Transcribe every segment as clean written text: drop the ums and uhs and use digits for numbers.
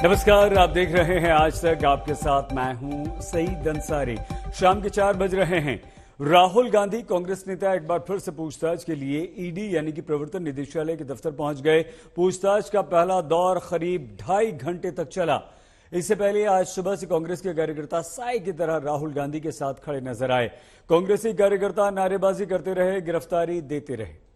नमस्कार, आप देख रहे हैं आज तक। आपके साथ मैं हूं सईद अंसारी। शाम के 4 बज रहे हैं। राहुल गांधी कांग्रेस नेता एक बार फिर से पूछताछ के लिए ईडी यानी कि प्रवर्तन निदेशालय के दफ्तर पहुंच गए। पूछताछ का पहला दौर करीब 2.5 घंटे तक चला। इससे पहले आज सुबह से कांग्रेस के कार्यकर्ता साई की तरह राहुल गांधी के साथ खड़े नजर आए। कांग्रेसी कार्यकर्ता नारेबाजी करते रहे, गिरफ्तारी देते रहे।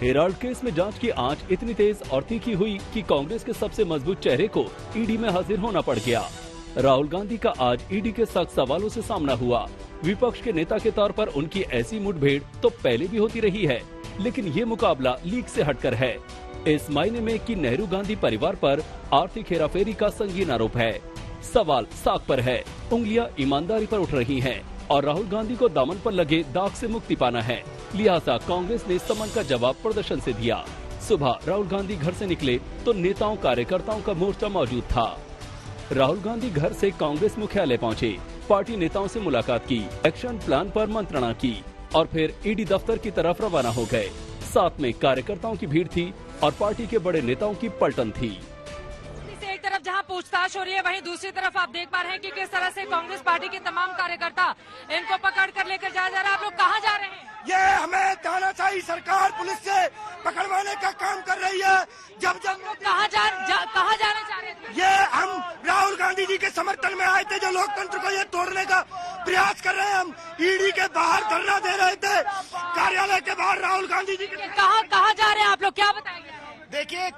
हेराल्ड केस में जांच की आंच इतनी तेज और तीखी हुई कि कांग्रेस के सबसे मजबूत चेहरे को ईडी में हाजिर होना पड़ गया। राहुल गांधी का आज ईडी के सख्त सवालों से सामना हुआ। विपक्ष के नेता के तौर पर उनकी ऐसी मुठभेड़ तो पहले भी होती रही है, लेकिन ये मुकाबला लीक से हटकर है। इस मायने में कि नेहरू गांधी परिवार पर आर्थिक हेराफेरी का संगीन आरोप है। सवाल साख पर है, उंगलियां ईमानदारी पर उठ रही हैं और राहुल गांधी को दामन पर लगे दाग से मुक्ति पाना है। लिहाजा कांग्रेस ने समन का जवाब प्रदर्शन से दिया। सुबह राहुल गांधी घर से निकले तो नेताओं कार्यकर्ताओं का मोर्चा मौजूद था। राहुल गांधी घर से कांग्रेस मुख्यालय पहुंचे, पार्टी नेताओं से मुलाकात की, एक्शन प्लान पर मंत्रणा की और फिर ईडी दफ्तर की तरफ रवाना हो गए। साथ में कार्यकर्ताओं की भीड़ थी और पार्टी के बड़े नेताओं की पलटन थी। एक तरफ जहां पूछताछ हो रही है, वहीं दूसरी तरफ आप देख पा रहे हैं कि किस तरह से कांग्रेस पार्टी के तमाम कार्यकर्ता इनको पकड़ कर लेकर जाया जा रहा है। आप लोग कहां जा रहे हैं? ये हमें तानाशाही सरकार पुलिस से पकड़वाने का काम कर रही है। जब कहां जाना चाह रहे थे? ये हम राहुल गांधी जी के समर्थन में आए थे, जो लोकतंत्र को ये तोड़ने का प्रयास कर रहे हैं। हम ईडी के बाहर धरना दे रहे थे, कार्यालय के बाहर राहुल गांधी जी के। कहां जा रहे हैं आप लोग, क्या बताएंगे? देखिए,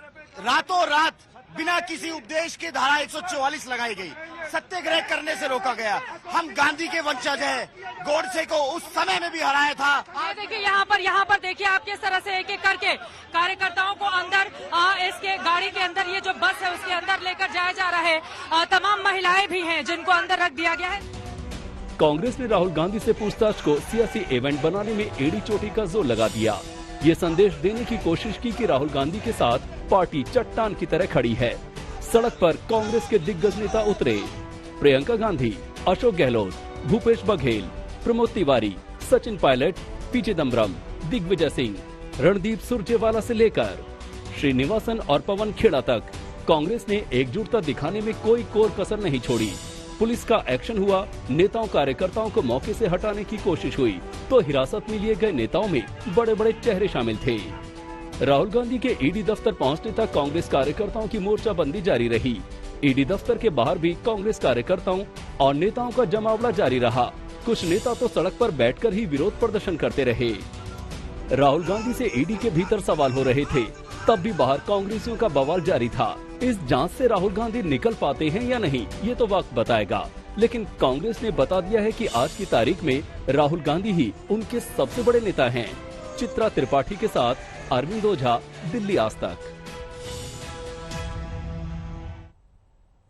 रातों रात बिना किसी उपदेश के धारा 144 लगाई गई, सत्याग्रह करने से रोका गया। हम गांधी के वंशज हैं, गोडसे को उस समय में भी हराया था। देखिए यहाँ पर देखिए आप किस तरह से एक एक करके कार्यकर्ताओं को अंदर इसके गाड़ी के अंदर, ये जो बस है उसके अंदर लेकर जाया जा रहा है। तमाम महिलाएं भी हैं जिनको अंदर रख दिया गया है। कांग्रेस ने राहुल गांधी से पूछताछ को सियासी इवेंट बनाने में एड़ी चोटी का जोर लगा दिया। ये संदेश देने की कोशिश की कि राहुल गांधी के साथ पार्टी चट्टान की तरह खड़ी है। सड़क पर कांग्रेस के दिग्गज नेता उतरे। प्रियंका गांधी, अशोक गहलोत, भूपेश बघेल, प्रमोद तिवारी, सचिन पायलट, पी चिदम्बरम, दिग्विजय सिंह, रणदीप सुरजेवाला से लेकर श्रीनिवासन और पवन खेड़ा तक कांग्रेस ने एकजुटता दिखाने में कोई कोर कसर नहीं छोड़ी। पुलिस का एक्शन हुआ, नेताओं कार्यकर्ताओं को मौके से हटाने की कोशिश हुई तो हिरासत में लिए गए नेताओं में बड़े बड़े चेहरे शामिल थे। राहुल गांधी के ईडी दफ्तर पहुंचने तक कांग्रेस कार्यकर्ताओं की मोर्चाबंदी जारी रही। ईडी दफ्तर के बाहर भी कांग्रेस कार्यकर्ताओं और नेताओं का जमावड़ा जारी रहा। कुछ नेता तो सड़क पर बैठकर ही विरोध प्रदर्शन करते रहे। राहुल गांधी से ईडी के भीतर सवाल हो रहे थे, तब भी बाहर कांग्रेसियों का बवाल जारी था। इस जांच से राहुल गांधी निकल पाते हैं या नहीं, ये तो वक्त बताएगा। लेकिन कांग्रेस ने बता दिया है कि आज की तारीख में राहुल गांधी ही उनके सबसे बड़े नेता हैं। चित्रा त्रिपाठी के साथ अरविंद ओझा, दिल्ली आज तक।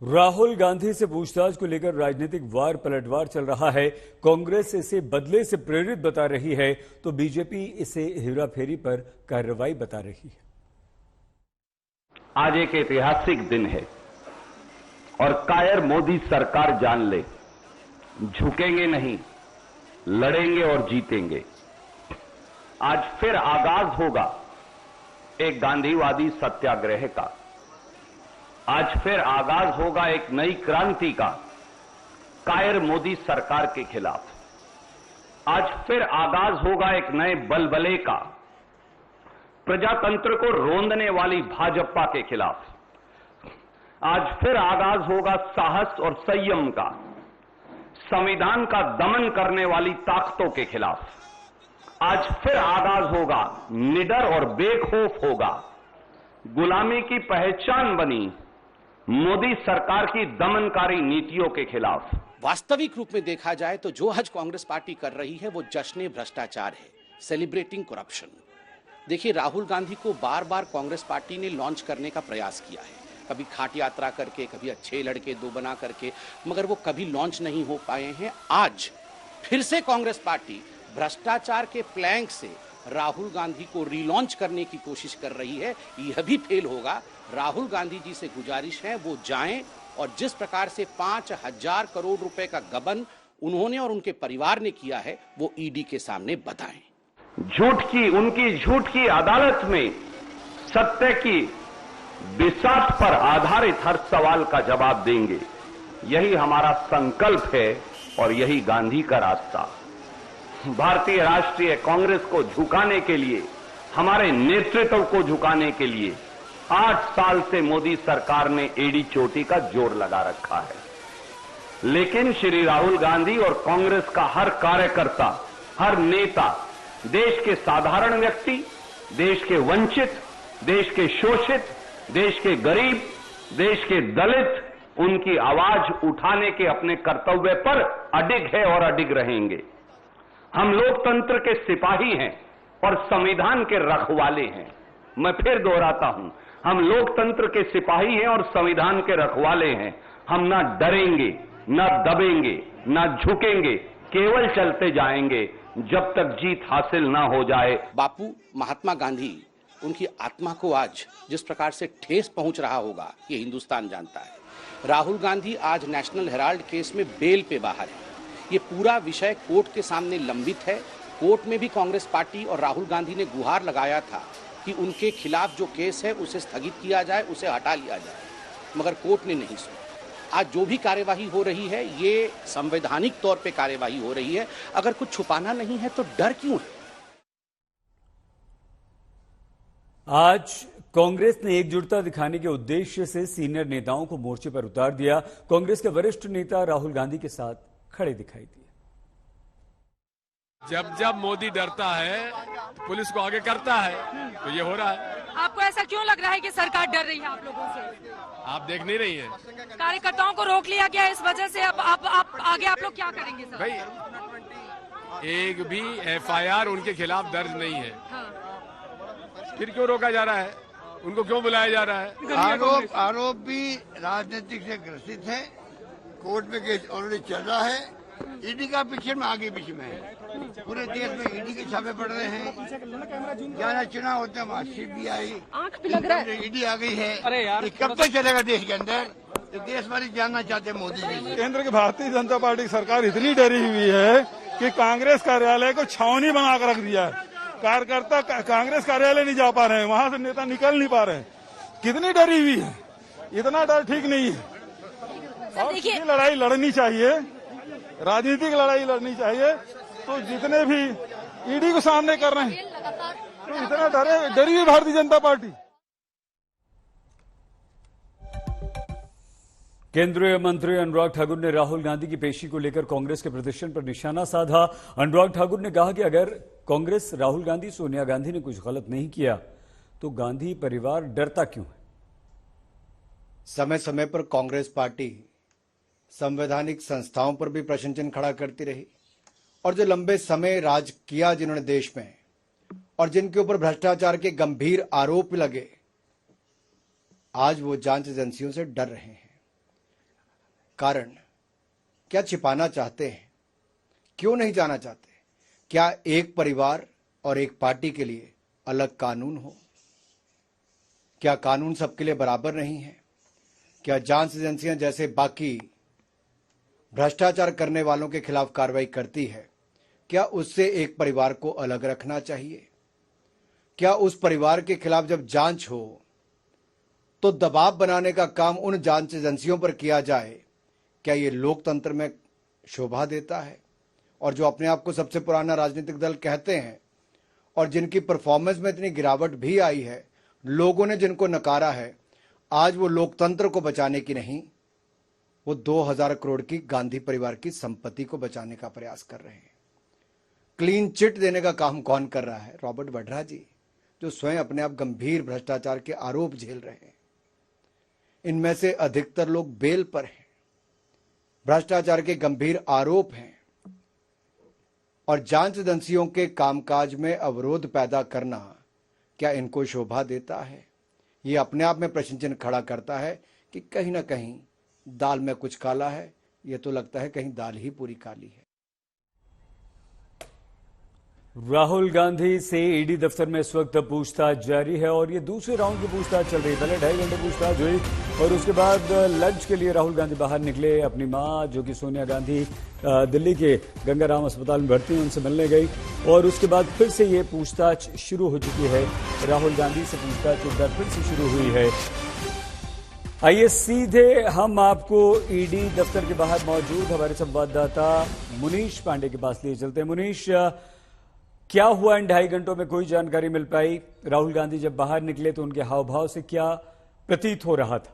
राहुल गांधी से पूछताछ को लेकर राजनीतिक वार पलटवार चल रहा है। कांग्रेस इसे बदले से प्रेरित बता रही है तो बीजेपी इसे हेराफेरी पर कार्रवाई बता रही है। आज एक ऐतिहासिक दिन है और कायर मोदी सरकार जान ले, झुकेंगे नहीं, लड़ेंगे और जीतेंगे। आज फिर आगाज होगा एक गांधीवादी सत्याग्रह का। आज फिर आगाज होगा एक नई क्रांति का कायर मोदी सरकार के खिलाफ। आज फिर आगाज होगा एक नए बलबले का प्रजातंत्र को रोंदने वाली भाजपा के खिलाफ। आज फिर आगाज होगा साहस और संयम का, संविधान का दमन करने वाली ताकतों के खिलाफ। आज फिर आगाज होगा, निडर और बेखौफ होगा, गुलामी की पहचान बनी मोदी सरकार की दमनकारी नीतियों के खिलाफ। वास्तविक रूप में देखा जाए तो जो आज कांग्रेस पार्टी कर रही है वो जश्न भ्रष्टाचार है, सेलिब्रेटिंग करप्शन। देखिए, राहुल गांधी को बार बार कांग्रेस पार्टी ने लॉन्च करने का प्रयास किया है, कभी खाट यात्रा करके, कभी अच्छे लड़के दो बना करके, मगर वो कभी लॉन्च नहीं हो पाए हैं। आज फिर से कांग्रेस पार्टी भ्रष्टाचार के प्लैंक से राहुल गांधी को रीलॉन्च करने की कोशिश कर रही है। यह भी फेल होगा। राहुल गांधी जी से गुजारिश है वो जाएं और जिस प्रकार से 5,000 करोड़ रुपए का गबन उन्होंने और उनके परिवार ने किया है वो ईडी के सामने बताएं। उनकी झूठ की अदालत में सत्य की बिसात पर आधारित हर सवाल का जवाब देंगे। यही हमारा संकल्प है और यही गांधी का रास्ता। भारतीय राष्ट्रीय कांग्रेस को झुकाने के लिए, हमारे नेतृत्व को झुकाने के लिए 8 साल से मोदी सरकार ने एड़ी चोटी का जोर लगा रखा है। लेकिन श्री राहुल गांधी और कांग्रेस का हर कार्यकर्ता, हर नेता, देश के साधारण व्यक्ति, देश के वंचित, देश के शोषित, देश के गरीब, देश के दलित, उनकी आवाज उठाने के अपने कर्तव्य पर अडिग है और अडिग रहेंगे। हम लोकतंत्र के सिपाही हैं और संविधान के रखवाले हैं। मैं फिर दोहराता हूं, हम लोकतंत्र के सिपाही हैं और संविधान के रखवाले हैं। हम ना डरेंगे, ना दबेंगे, ना झुकेंगे, केवल चलते जाएंगे जब तक जीत हासिल ना हो जाए। बापू महात्मा गांधी, उनकी आत्मा को आज जिस प्रकार से ठेस पहुंच रहा होगा ये हिंदुस्तान जानता है। राहुल गांधी आज नेशनल हेराल्ड केस में बेल पे बाहर है। ये पूरा विषय कोर्ट के सामने लंबित है। कोर्ट में भी कांग्रेस पार्टी और राहुल गांधी ने गुहार लगाया था कि उनके खिलाफ जो केस है उसे स्थगित किया जाए, उसे हटा लिया जाए, मगर कोर्ट ने नहीं सुना। आज जो भी कार्यवाही हो रही है ये संवैधानिक तौर पे कार्यवाही हो रही है। अगर कुछ छुपाना नहीं है तो डर क्यों है? आज कांग्रेस ने एकजुटता दिखाने के उद्देश्य से सीनियर नेताओं को मोर्चे पर उतार दिया। कांग्रेस के वरिष्ठ नेता राहुल गांधी के साथ खड़े दिखाई दिए। जब जब मोदी डरता है, पुलिस को आगे करता है, तो ये हो रहा है। आपको ऐसा क्यों लग रहा है कि सरकार डर रही है आप लोगों से? आप देख नहीं रही है। कार्यकर्ताओं को रोक लिया गया इस वजह से। अब आप आगे आप लोग क्या करेंगे सर? भाई एक भी FIR उनके खिलाफ दर्ज नहीं है। हाँ। फिर क्यों रोका जा रहा है? उनको क्यों बुलाया जा रहा है? आरोप भी राजनीतिक से ग्रसित है। कोर्ट में केस ऑलरेडी चल रहा है। ईडी का पीछे में आगे पीछे में है। पूरे देश में ईडी के छापे पड़ रहे हैं। जहाँ चुनाव होते हैं वहाँ CBI, आंख भी लग रहा है। ईडी आ गई है। ये कब तक चलेगा देश के अंदर? तो देश वाली जानना चाहते हैं मोदी जी। केंद्र की भारतीय जनता पार्टी की सरकार इतनी डरी हुई है कि कांग्रेस कार्यालय को छावनी बनाकर रख दिया है। कार्यकर्ता कांग्रेस कार्यालय नहीं जा पा रहे हैं, वहां से नेता निकल नहीं पा रहे हैं। कितनी डरी हुई है? इतना डर ठीक नहीं है। और ये लड़ाई लड़नी चाहिए, राजनीतिक लड़ाई लड़नी चाहिए। तो जितने भी ईडी को सामने कर रहे हैं तो इतना डरी हुई भारतीय जनता पार्टी। केंद्रीय मंत्री अनुराग ठाकुर ने राहुल गांधी की पेशी को लेकर कांग्रेस के प्रदर्शन पर निशाना साधा। अनुराग ठाकुर ने कहा कि अगर कांग्रेस, राहुल गांधी, सोनिया गांधी ने कुछ गलत नहीं किया तो गांधी परिवार डरता क्यों है? समय समय पर कांग्रेस पार्टी संवैधानिक संस्थाओं पर भी प्रश्न चिन्ह खड़ा करती रही और जो लंबे समय राज किया जिन्होंने देश में और जिनके ऊपर भ्रष्टाचार के गंभीर आरोप लगे, आज वो जांच एजेंसियों से डर रहे हैं। कारण क्या छिपाना चाहते हैं? क्यों नहीं जाना चाहते? क्या एक परिवार और एक पार्टी के लिए अलग कानून हो? क्या कानून सबके लिए बराबर नहीं है? क्या जांच एजेंसियां जैसे बाकी भ्रष्टाचार करने वालों के खिलाफ कार्रवाई करती है, क्या उससे एक परिवार को अलग रखना चाहिए? क्या उस परिवार के खिलाफ जब जांच हो तो दबाव बनाने का काम उन जांच एजेंसियों पर किया जाए? क्या ये लोकतंत्र में शोभा देता है? और जो अपने आप को सबसे पुराना राजनीतिक दल कहते हैं और जिनकी परफॉर्मेंस में इतनी गिरावट भी आई है, लोगों ने जिनको नकारा है, आज वो लोकतंत्र को बचाने की नहीं, वो 2000 करोड़ की गांधी परिवार की संपत्ति को बचाने का प्रयास कर रहे हैं। क्लीन चिट देने का काम कौन कर रहा है? रॉबर्ट वड्रा जी, जो स्वयं अपने आप गंभीर भ्रष्टाचार के आरोप झेल रहे हैं। इनमें से अधिकतर लोग बेल पर हैं, भ्रष्टाचार के गंभीर आरोप हैं और जांच एजेंसियों के कामकाज में अवरोध पैदा करना क्या इनको शोभा देता है? ये अपने आप में प्रश्न चिन्ह खड़ा करता है कि कहीं ना कहीं दाल में कुछ काला है। ये तो लगता है कहीं दाल ही पूरी काली है। राहुल गांधी से ईडी दफ्तर में इस वक्त पूछताछ जारी है और ये दूसरे राउंड की पूछताछ चल रही है। पहले 2.5 घंटे पूछताछ हुई, और उसके बाद लंच के लिए राहुल गांधी बाहर निकले। अपनी मां जो कि सोनिया गांधी दिल्ली के गंगाराम अस्पताल में भर्ती हैं, उनसे मिलने गई और उसके बाद फिर से ये पूछताछ शुरू हो चुकी है। राहुल गांधी से पूछताछ एक बार फिर से शुरू हुई है। आइए सीधे हम आपको ईडी दफ्तर के बाहर मौजूद हमारे संवाददाता मुनीश पांडे के पास लिए चलते हैं। मुनीश, क्या हुआ इन 2.5 घंटों में, कोई जानकारी मिल पाई? राहुल गांधी जब बाहर निकले तो उनके हाव भाव से क्या प्रतीत हो रहा था?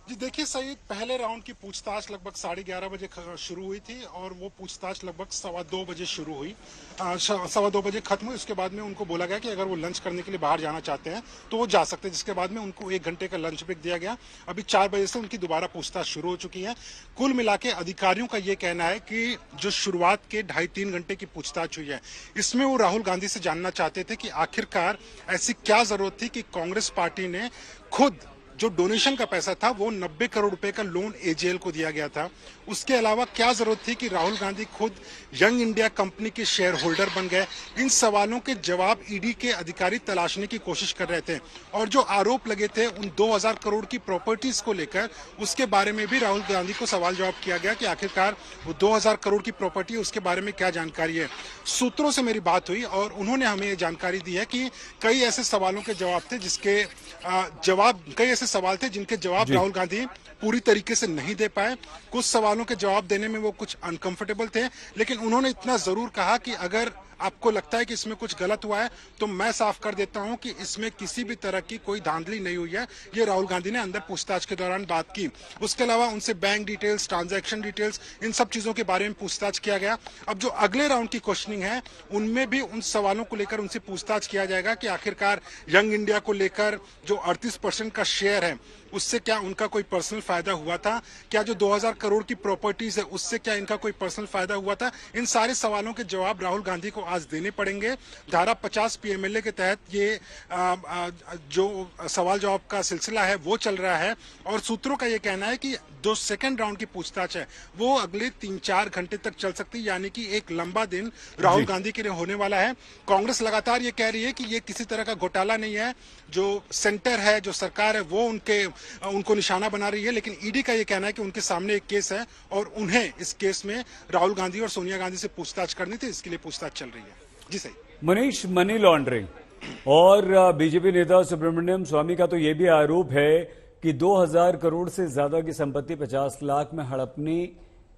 जी देखिए सईद, पहले राउंड की पूछताछ लगभग 11:30 बजे शुरू हुई थी और वो पूछताछ लगभग 2:15 बजे शुरू हुई, 2:15 बजे खत्म हुई। उसके बाद में उनको बोला गया कि अगर वो लंच करने के लिए बाहर जाना चाहते हैं तो वो जा सकते हैं, जिसके बाद में उनको 1 घंटे का लंच ब्रेक दिया गया। अभी 4 बजे से उनकी दोबारा पूछताछ शुरू हो चुकी है। कुल मिला के अधिकारियों का ये कहना है कि जो शुरुआत के 2.5-3 घंटे की पूछताछ हुई है, इसमें वो राहुल गांधी से जानना चाहते थे कि आखिरकार ऐसी क्या जरूरत थी कि कांग्रेस पार्टी ने खुद जो डोनेशन का पैसा था वो 90 करोड़ रुपए का लोन एजेएल को दिया गया था। उसके अलावा क्या जरूरत थी कि राहुल गांधी खुद यंग इंडिया कंपनी के शेयर होल्डर बन गए। इन सवालों के जवाब ईडी के अधिकारी तलाशने की कोशिश कर रहे थे और जो आरोप लगे थे उन 2000 करोड़ की प्रॉपर्टीज को लेकर, उसके बारे में भी राहुल गांधी को सवाल जवाब किया गया कि आखिरकार वो 2000 करोड़ की प्रॉपर्टी, उसके बारे में क्या जानकारी है। सूत्रों से मेरी बात हुई और उन्होंने हमें ये जानकारी दी है कि कई ऐसे सवालों के जवाब थे सवाल थे जिनके जवाब राहुल गांधी पूरी तरीके से नहीं दे पाए। कुछ सवालों के जवाब देने में वो कुछ अनकंफर्टेबल थे, लेकिन उन्होंने इतना जरूर कहा कि अगर आपको लगता है कि इसमें कुछ गलत हुआ है तो मैं साफ कर देता हूं कि इसमें किसी भी तरह की कोई धांधली नहीं हुई है। ये राहुल गांधी ने अंदर पूछताछ के दौरान बात की। उसके अलावा उनसे बैंक डिटेल्स, ट्रांजैक्शन डिटेल्स, इन सब चीजों के बारे में पूछताछ किया गया। अब जो अगले राउंड की क्वेश्चनिंग है उनमें भी उन सवालों को लेकर उनसे पूछताछ किया जाएगा कि आखिरकार यंग इंडिया को लेकर जो 38% का शेयर है उससे क्या उनका कोई पर्सनल फायदा हुआ था, क्या जो 2000 करोड़ की प्रॉपर्टीज है उससे क्या इनका कोई पर्सनल फायदा हुआ था। इन सारे सवालों के जवाब राहुल गांधी को आज देने पड़ेंगे। धारा 50 पीएमएलए के तहत ये जो सवाल जवाब का सिलसिला है वो चल रहा है और सूत्रों का ये कहना है कि जो सेकंड राउंड की पूछताछ है वो अगले 3-4 घंटे तक चल सकती है, यानी कि एक लंबा दिन राहुल गांधी के लिए होने वाला है। कांग्रेस लगातार ये कह रही है कि ये किसी तरह का घोटाला नहीं है, जो सेंटर है, जो सरकार है वो उनको निशाना बना रही है, लेकिन ईडी का ये कहना है कि उनके सामने एक केस है और उन्हें इस केस में राहुल गांधी और सोनिया गांधी से पूछताछ करनी थी, इसके लिए पूछताछ चल रही है। जी सही। मनीष, मनी लॉन्ड्रिंग और बीजेपी नेता सुब्रमण्यम स्वामी का तो ये भी आरोप है कि 2000 करोड़ से ज्यादा की संपत्ति 50 लाख में हड़पने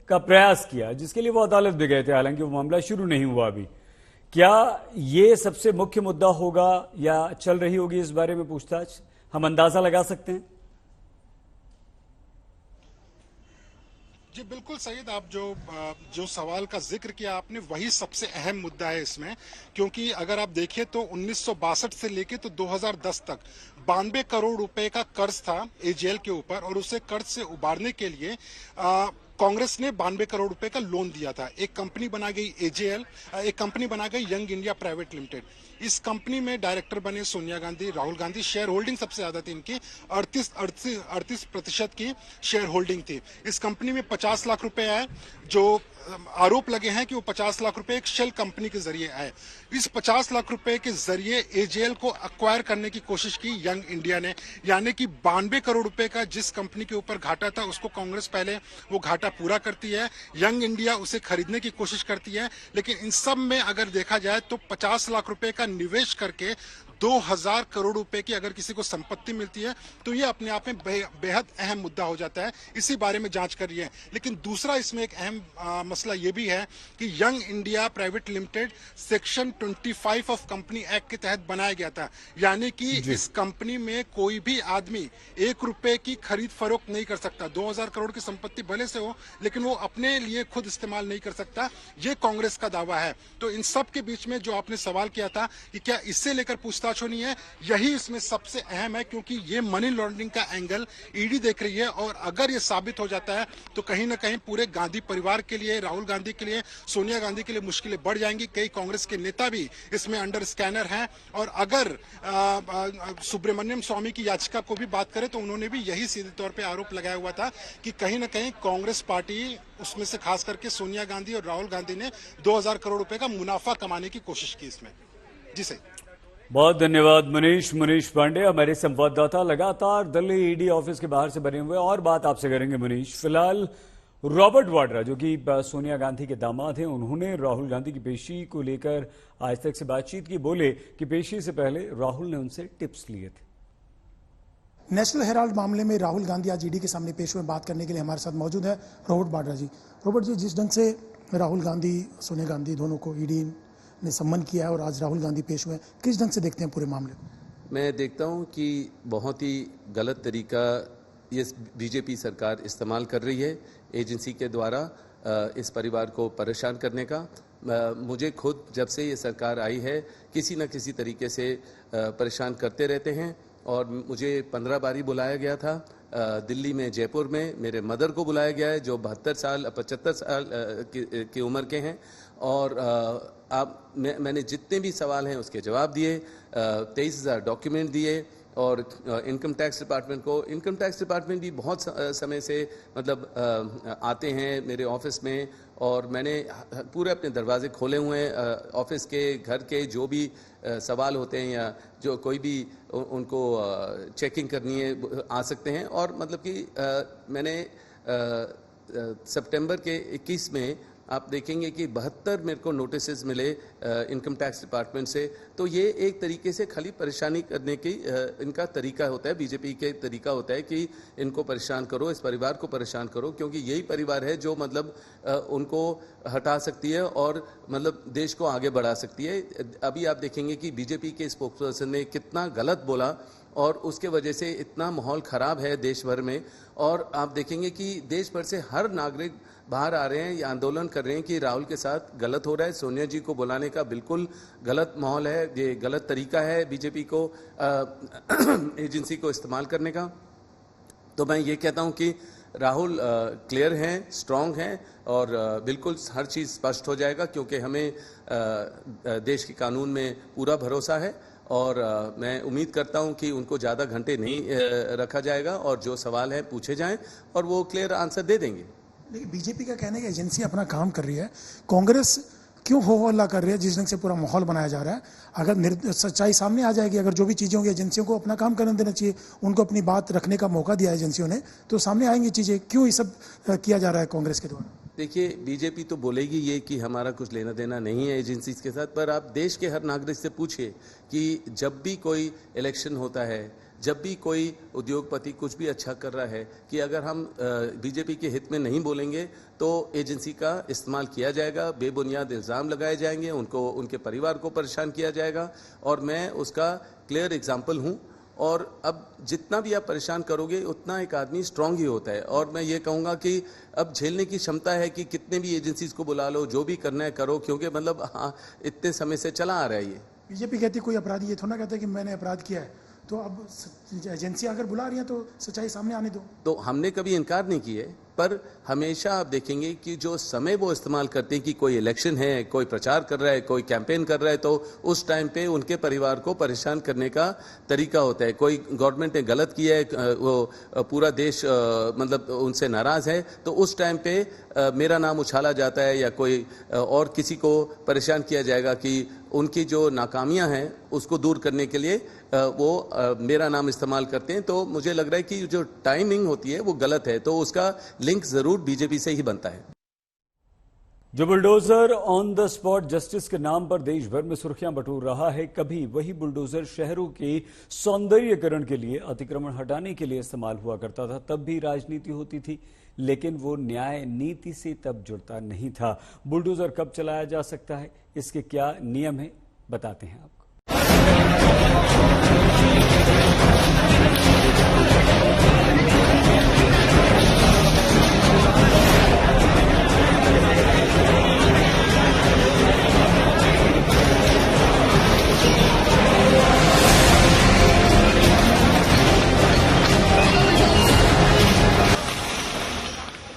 का प्रयास किया, जिसके लिए वो अदालत भी गए थे, हालांकि वो मामला शुरू नहीं हुआ अभी। क्या ये सबसे मुख्य मुद्दा होगा या चल रही होगी इस बारे में पूछताछ? हम अंदाजा लगा सकते हैं? जी बिल्कुल सईद, आप जो सवाल का जिक्र किया आपने वही सबसे अहम मुद्दा है इसमें, क्योंकि अगर आप देखिए तो 1962 से लेके तो 2010 तक 92 करोड़ रुपए का कर्ज था एजेएल के ऊपर और उसे कर्ज से उबारने के लिए कांग्रेस ने 92 करोड़ रुपए का लोन दिया था। एक कंपनी बना गई एजेएल, एक कंपनी बना गई यंग इंडिया प्राइवेट लिमिटेड। इस कंपनी में डायरेक्टर बने सोनिया गांधी, राहुल गांधी। शेयर होल्डिंग सबसे ज्यादा थी इनकी, 38% की शेयर होल्डिंग थी। इस कंपनी में 50 लाख रुपए आए। जो आरोप लगे हैं कि वो 50 लाख रुपए एक शेल कंपनी के जरिए आए। इस 50 लाख रुपए के जरिए एजेएल को अक्वायर करने की कोशिश की यंग इंडिया ने, यानी कि 92 करोड़ रुपए का जिस कंपनी के ऊपर घाटा था उसको कांग्रेस पहले वो घाटा पूरा करती है, यंग इंडिया उसे खरीदने की कोशिश करती है। लेकिन इन सब में अगर देखा जाए तो 50 लाख रुपए का निवेश करके 2000 करोड़ रुपए की अगर किसी को संपत्ति मिलती है तो ये अपने आप में बेहद अहम मुद्दा हो जाता है। इसी बारे में जांच कर रही है। लेकिन दूसरा इसमें एक अहम मसला ये भी है कि young India private limited section 25 of company act के तहत बनाया गया था, यानी कि इस कंपनी में कोई भी आदमी 1 रुपए की खरीद फरोख्त नहीं कर सकता। 2000 करोड़ की संपत्ति भले से हो लेकिन वो अपने लिए खुद इस्तेमाल नहीं कर सकता, ये कांग्रेस का दावा है। तो इन सब के बीच में जो आपने सवाल किया था कि क्या इससे लेकर पूछताछ होनी है, यही इसमें सबसे अहम है, क्योंकि ये मनी लॉन्ड्रिंग का एंगल ईडी देख रही है। और अगर ये साबित हो जाता है तो कहीं ना कहीं पूरे गांधी परिवार के लिए, राहुल गांधी के लिए, सोनिया गांधी के लिए मुश्किलें बढ़ जाएंगी। कई कांग्रेस के नेता भी इसमें अंडर स्कैनर हैं। और अगर सुब्रमण्यम स्वामी की याचिका को भी बात करें तो उन्होंने भी यही सीधे तौर पर आरोप लगाया हुआ था कि कहीं ना कहीं कांग्रेस पार्टी, उसमें से खास करके सोनिया गांधी और राहुल गांधी ने 2000 करोड़ रुपए का मुनाफा कमाने की कोशिश की इसमें। जी सही। बहुत धन्यवाद मुनीश पांडे हमारे संवाददाता। लगातार दिल्ली ईडी ऑफिस के बाहर से बने हुए और बात आपसे करेंगे मुनीश। फिलहाल रॉबर्ट वाड्रा जो कि सोनिया गांधी के दामाद हैं, उन्होंने राहुल गांधी की पेशी को लेकर आज तक से बातचीत की। बोले कि पेशी से पहले राहुल ने उनसे टिप्स लिए थे। नेशनल हेराल्ड मामले में राहुल गांधी आज ईडी के सामने पेश हुए। बात करने के लिए हमारे साथ मौजूद है रॉबर्ट वाड्रा जी। रॉबर्ट जी, जिस ढंग से राहुल गांधी सोनिया गांधी दोनों को ईडी ने सम्मान किया है और आज राहुल गांधी पेश हुए, किस ढंग से देखते हैं पूरे मामले को? मैं देखता हूं कि बहुत ही गलत तरीका ये बीजेपी सरकार इस्तेमाल कर रही है एजेंसी के द्वारा इस परिवार को परेशान करने का। मुझे खुद जब से ये सरकार आई है किसी न किसी तरीके से परेशान करते रहते हैं और मुझे 15 बारी बुलाया गया था दिल्ली में, जयपुर में। मेरे मदर को बुलाया गया है जो 75 साल की उम्र के हैं और मैंने जितने भी सवाल हैं उसके जवाब दिए। 23,000 डॉक्यूमेंट दिए और इनकम टैक्स डिपार्टमेंट भी बहुत समय से मतलब आते हैं मेरे ऑफिस में और मैंने पूरे अपने दरवाजे खोले हुए हैं। ऑफिस के, घर के जो भी सवाल होते हैं या जो कोई भी उनको चेकिंग करनी है आ सकते हैं। और मतलब कि मैंने सितंबर के 21 में आप देखेंगे कि 72 मेरे को नोटिसेस मिले इनकम टैक्स डिपार्टमेंट से। तो ये एक तरीके से खाली परेशानी करने की इनका तरीका होता है, बीजेपी के तरीका होता है कि इनको परेशान करो, इस परिवार को परेशान करो, क्योंकि यही परिवार है जो मतलब उनको हटा सकती है और मतलब देश को आगे बढ़ा सकती है। अभी आप देखेंगे कि बीजेपी के स्पोक्सपर्सन ने कितना गलत बोला और उसके वजह से इतना माहौल खराब है देश भर में। और आप देखेंगे कि देश भर से हर नागरिक बाहर आ रहे हैं या आंदोलन कर रहे हैं कि राहुल के साथ गलत हो रहा है। सोनिया जी को बुलाने का बिल्कुल गलत माहौल है, ये गलत तरीका है बीजेपी को एजेंसी को इस्तेमाल करने का। तो मैं ये कहता हूं कि राहुल क्लियर हैं, स्ट्रांग हैं और बिल्कुल हर चीज़ स्पष्ट हो जाएगा, क्योंकि हमें देश के कानून में पूरा भरोसा है और मैं उम्मीद करता हूं कि उनको ज़्यादा घंटे नहीं रखा जाएगा और जो सवाल हैं पूछे जाएं और वो क्लियर आंसर दे देंगे। लेकिन बीजेपी का कहना है कि एजेंसी अपना काम कर रही है, कांग्रेस क्यों हो हल्ला कर रही है जिस ढंग से पूरा माहौल बनाया जा रहा है? अगर सच्चाई सामने आ जाएगी, अगर जो भी चीज़ें होंगी एजेंसियों को अपना काम करने देना चाहिए, उनको अपनी बात रखने का मौका दिया एजेंसियों ने, तो सामने आएंगी चीज़ें। क्यों ये सब किया जा रहा है कांग्रेस के द्वारा? देखिए, बीजेपी तो बोलेगी ये कि हमारा कुछ लेना देना नहीं है एजेंसीज के साथ, पर आप देश के हर नागरिक से पूछिए कि जब भी कोई इलेक्शन होता है, जब भी कोई उद्योगपति कुछ भी अच्छा कर रहा है, कि अगर हम बीजेपी के हित में नहीं बोलेंगे तो एजेंसी का इस्तेमाल किया जाएगा, बेबुनियाद इल्ज़ाम लगाए जाएंगे, उनको, उनके परिवार को परेशान किया जाएगा। और मैं उसका क्लियर एग्जाम्पल हूँ। और अब जितना भी आप परेशान करोगे उतना एक आदमी स्ट्रांग ही होता है। और मैं ये कहूँगा कि अब झेलने की क्षमता है कि कितने भी एजेंसीज को बुला लो, जो भी करना है करो, क्योंकि मतलब हाँ इतने समय से चला आ रहा है ये। बीजेपी कहती कोई अपराधी, ये थोड़ा कहता है कि मैंने अपराध किया है, तो अब एजेंसी अगर बुला रही है तो सच्चाई सामने आने दो। तो हमने कभी इनकार नहीं किए, पर हमेशा आप देखेंगे कि जो समय वो इस्तेमाल करते हैं कि कोई इलेक्शन है, कोई प्रचार कर रहा है, कोई कैंपेन कर रहा है, तो उस टाइम पे उनके परिवार को परेशान करने का तरीका होता है। कोई गवर्नमेंट ने गलत किया है, वो पूरा देश मतलब उनसे नाराज है, तो उस टाइम पे मेरा नाम उछाला जाता है या कोई और किसी को परेशान किया जाएगा कि उनकी जो नाकामियां हैं उसको दूर करने के लिए वो मेरा नाम इस्तेमाल करते हैं। तो मुझे लग रहा है कि जो टाइमिंग होती है वो गलत है, तो उसका लिंक जरूर बीजेपी से ही बनता है। जो bulldozer on the spot justice के नाम पर देश भर में सुर्खियां बटोर रहा है, कभी वही बुलडोजर शहरों के सौंदर्यीकरण के लिए, अतिक्रमण हटाने के लिए इस्तेमाल हुआ करता था, तब भी राजनीति होती थी, लेकिन वो न्याय नीति से तब जुड़ता नहीं था। बुलडोजर कब चलाया जा सकता है, इसके क्या नियम है, बताते हैं आपको।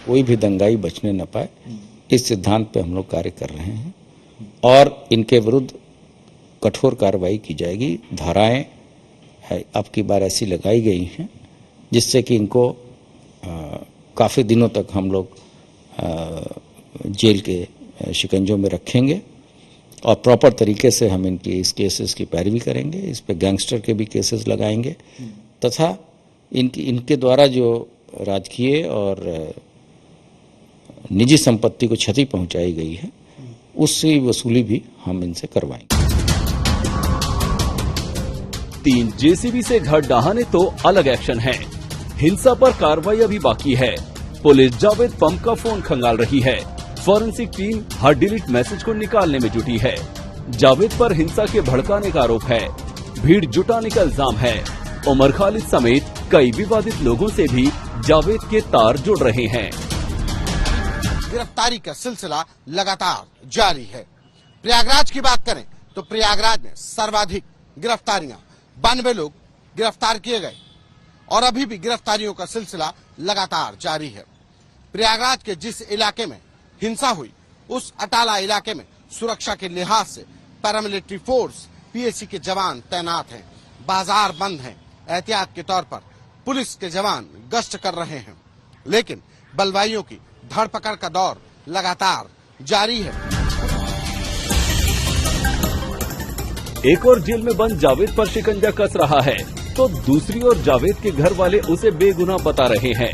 कोई भी दंगाई बचने न पाए, इस सिद्धांत पे हम लोग कार्य कर रहे हैं और इनके विरुद्ध कठोर कार्रवाई की जाएगी। धाराएं अब की बार ऐसी लगाई गई हैं जिससे कि इनको काफ़ी दिनों तक हम लोग जेल के शिकंजों में रखेंगे। और प्रॉपर तरीके से हम इस केसेस की पैरवी करेंगे। इस पे गैंगस्टर के भी केसेस लगाएंगे तथा इनके द्वारा जो राजकीय और निजी संपत्ति को क्षति पहुंचाई गई है उसकी वसूली भी हम इनसे करवाएंगे। 3 जेसीबी से घर ढहाने तो अलग एक्शन है। हिंसा पर कार्रवाई अभी बाकी है। पुलिस जावेद पंप का फोन खंगाल रही है। फॉरेंसिक टीम हर डिलीट मैसेज को निकालने में जुटी है। जावेद पर हिंसा के भड़काने का आरोप है। भीड़ जुटाने का इल्जाम है। उमर खालिद समेत कई विवादित लोगों से भी जावेद के तार जुड़ रहे हैं। गिरफ्तारी का सिलसिला लगातार जारी है। प्रयागराज की बात करें तो प्रयागराज में सर्वाधिक गिरफ्तारियां 92 लोग गिरफ्तार किए गए और अभी भी गिरफ्तारियों का सिलसिला लगातार जारी है। प्रयागराज के जिस इलाके में हिंसा हुई उस अटाला इलाके में सुरक्षा के लिहाज से पैरामिलिट्री फोर्स पीएसी के जवान तैनात हैं। बाजार बंद हैं। एहतियात के तौर पर पुलिस के जवान गश्त कर रहे हैं, लेकिन बलवाइयों की धरपकड़ का दौर लगातार जारी है। एक और जेल में बंद जावेद पर शिकंजा कस रहा है तो दूसरी ओर जावेद के घर वाले उसे बेगुनाह बता रहे हैं।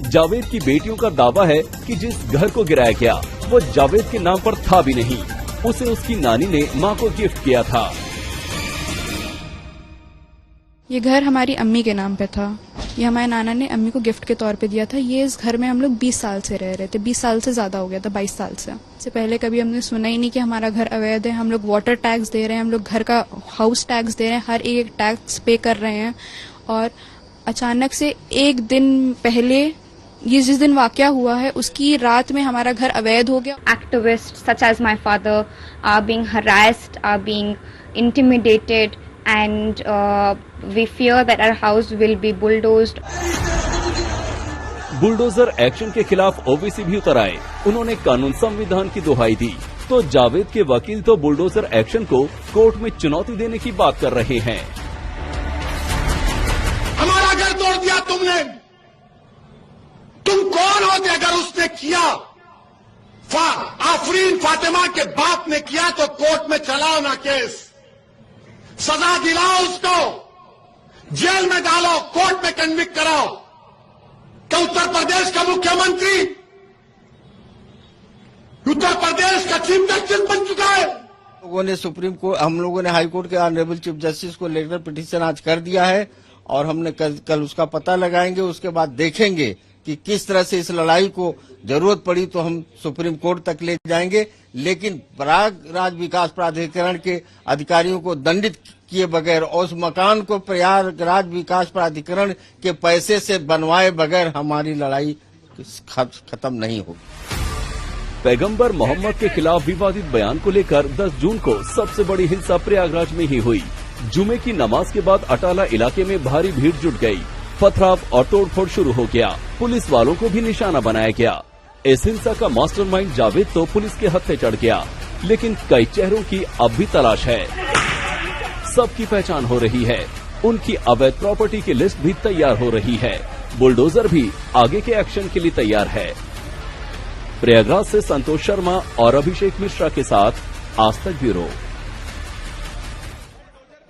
जावेद की बेटियों का दावा है कि जिस घर को गिराया गया वो जावेद के नाम पर था भी नहीं, उसे उसकी नानी ने मां को गिफ्ट किया था। ये घर हमारी अम्मी के नाम पे था। ये हमारे नाना ने अम्मी को गिफ्ट के तौर पे दिया था। ये इस घर में हम लोग 20 साल से रह रहे थे। 20 साल से ज्यादा हो गया था, 22 साल से। इससे पहले कभी हमने सुना ही नहीं कि हमारा घर अवैध है। हम लोग वाटर टैक्स दे रहे हैं, हम लोग घर का हाउस टैक्स दे रहे हैं, हर एक टैक्स पे कर रहे हैं। और अचानक से एक दिन पहले ये जिस दिन वाकया हुआ है उसकी रात में हमारा घर अवैध हो गया। Activists such as my father are being harassed, are being intimidated, and we fear that our house will be bulldozed. Bulldozer action के खिलाफ ओवैसी भी उतर आए। उन्होंने कानून संविधान की दुहाई दी तो जावेद के वकील तो बुलडोजर एक्शन को कोर्ट में चुनौती देने की बात कर रहे हैं। हमारा घर तोड़ दिया तुमने। तुम कौन होते अगर उसने किया? आफरीन फातिमा के बाप ने किया तो कोर्ट में चलाओ ना केस, सजा दिलाओ उसको, जेल में डालो, कोर्ट में कन्विक्ट कराओ। क्या उत्तर प्रदेश का मुख्यमंत्री उत्तर प्रदेश का चीफ जस्टिस बन चुका है? लोगों ने सुप्रीम कोर्ट, हम लोगों ने हाई कोर्ट के ऑनरेबल चीफ जस्टिस को लेटर पिटीशन आज कर दिया है और हमने कल उसका पता लगाएंगे। उसके बाद देखेंगे कि किस तरह से इस लड़ाई को जरूरत पड़ी तो हम सुप्रीम कोर्ट तक ले जाएंगे, लेकिन प्रयागराज विकास प्राधिकरण के अधिकारियों को दंडित किए बगैर और उस मकान को प्रयागराज विकास प्राधिकरण के पैसे से बनवाए बगैर हमारी लड़ाई खत्म नहीं होगी। पैगंबर मोहम्मद के खिलाफ विवादित बयान को लेकर 10 जून को सबसे बड़ी हिंसा प्रयागराज में ही हुई। जुमे की नमाज के बाद अटाला इलाके में भारी भीड़ जुट गई। पथराव और तोड़फोड़ शुरू हो गया। पुलिस वालों को भी निशाना बनाया गया। इस हिंसा का मास्टरमाइंड जावेद तो पुलिस के हत्थे चढ़ गया, लेकिन कई चेहरों की अब भी तलाश है। सबकी पहचान हो रही है। उनकी अवैध प्रॉपर्टी की लिस्ट भी तैयार हो रही है। बुलडोजर भी आगे के एक्शन के लिए तैयार है। प्रयागराज से संतोष शर्मा और अभिषेक मिश्रा के साथ आज तक ब्यूरो।